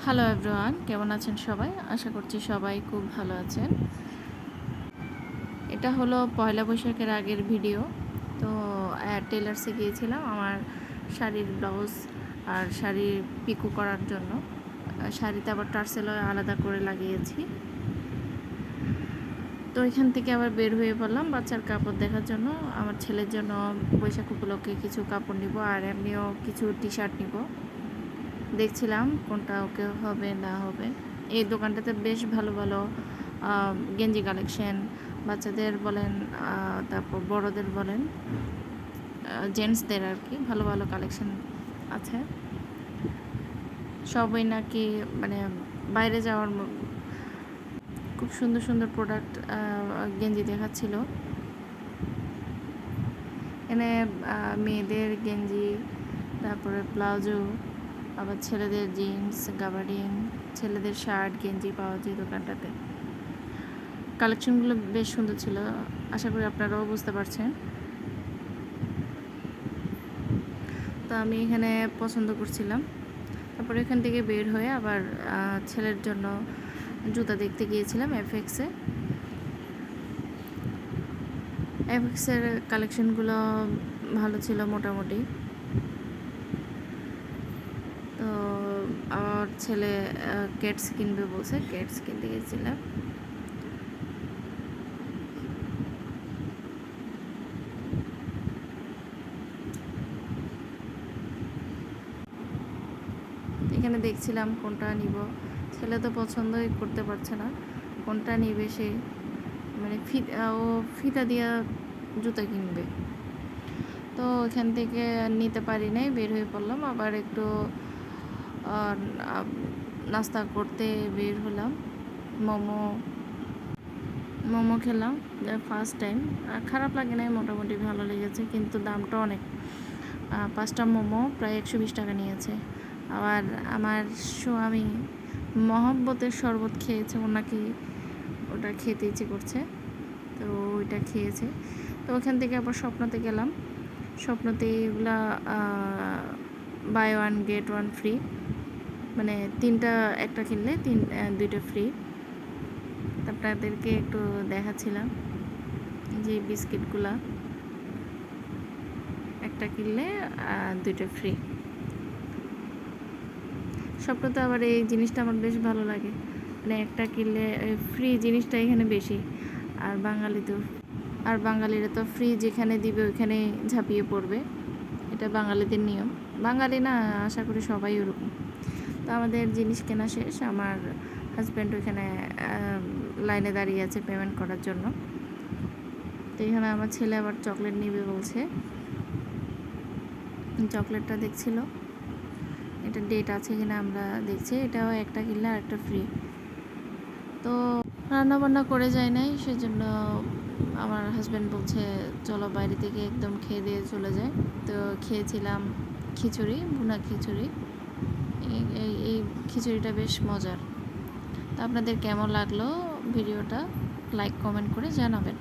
Hello everyone, কেমন আছেন সবাই? আশা করছি সবাই খুব ভালো আছেন। এটা হলো পয়লা বৈশাখের আগের ভিডিও। তো টেলার্সে গিয়েছিলাম আমার শাড়ির ব্লাউজ আর শাড়ি পিকো করার জন্য। শাড়িতে আবার টার্সেলও আলাদা করে লাগিয়েছি। তো এখান থেকে আবার বের হয়ে পড়লাম বাচ্চার কাপড় দেখার জন্য। আমার ছেলের জন্য বৈশাখ উপলক্ষে কিছু কাপড় নিব, আর এমনিও কিছু টি শার্ট নিব। দেখছিলাম কোনটা ওকে হবে না হবে। এই দোকানটাতে বেশ ভালো ভালো গেঞ্জি কালেকশন, বাচ্চাদের বলেন তারপর বড়দের বলেন, জেন্টসদের আর কি ভালো ভালো কালেকশন আছে। সবই নাকি মানে বাইরে যাওয়ার খুব সুন্দর সুন্দর প্রোডাক্ট গেঞ্জি দেখাচ্ছিল। এখানে মেয়েদের গেঞ্জি, তারপরে প্লাজো, আবার ছেলেদের জিন্স, গাবার্ডিন, ছেলেদের শার্ট গেঞ্জি পাওয়া যায় দোকানটাতে। কালেকশনগুলো বেশ সুন্দর ছিল, আশা করি আপনারাও বুঝতে পারছেন। তো আমি এখানে পছন্দ করছিলাম। তারপরে এখান থেকে বের হয়ে আবার ছেলের জন্য জুতা দেখতে গিয়েছিলাম এফএক্সের কালেকশনগুলো ভালো ছিল মোটামুটি। তো আমার ছেলে ক্যাটস কিনবে বলছে, ক্যাটস কিনতে গিয়েছিলাম। এখানে দেখছিলাম কোনটা নিব। ছেলে তো পছন্দই করতে পারছে না কোনটা নিবে সে, মানে ও ফিতা দিয়া জুতা কিনবে। তো এখান থেকে নিতে পারি নাই, বের হয়ে পড়লাম। আবার একটু নাস্তা করতে বের হলাম। মোমো খেলাম ফার্স্ট টাইম। খারাপ লাগে নাই, মোটামুটি ভালো লেগেছে, কিন্তু দামটা অনেক। 5টা মোমো প্রায় 120 টাকা নিয়েছে। আবার আমার স্বামী মহব্বতের শরবত খেয়েছে, ওনাকে ওটা খেতে ইচ্ছে করছে, তো ওইটা খেয়েছে। তো ওখান থেকে আবার স্বপ্নতে গেলাম। স্বপ্নতে এগুলা buy one get one free, মানে একটা কিনলে দুইটা ফ্রি। আপনাদেরকে একটু দেখাচ্ছিলাম যে বিস্কিটগুলা একটা কিনলে দুইটা ফ্রি। স্বপ্নতে আবার এই জিনিসটা আমার বেশ ভালো লাগে, মানে একটা কিনলে ফ্রি জিনিসটা এখানে বেশি। আর বাঙালিরা তো ফ্রি যেখানে দিবে ওইখানে ঝাঁপিয়ে পড়বে, এটা বাঙালিদের নিয়ম। বাঙালি না, আশা করি সবাই ওরকম। তো আমাদের জিনিস কেনা শেষ, আমার হাজব্যান্ড ওইখানে লাইনে দাঁড়িয়ে আছে পেমেন্ট করার জন্য। তো এখানে আমার ছেলে আবার চকলেট নিবে বলছে, চকলেটটা দেখছিল, এটা ডেট আছে কিনা আমরা দেখছি। এটাও একটা কিনলে আর একটা ফ্রি। তো রান্নাবান্না করে যায় নাই, সেজন্য আমার হাজব্যান্ড বলছে চলো বাইরে থেকে একদম খেয়ে দিয়ে চলে যায়। তো খেয়েছিলাম খিচুড়ি, ভুনা খিচুড়ি। এই খিচুড়িটা বেশ মজার। তো আপনাদের কেমন লাগলো ভিডিওটা লাইক কমেন্ট করে জানাবেন।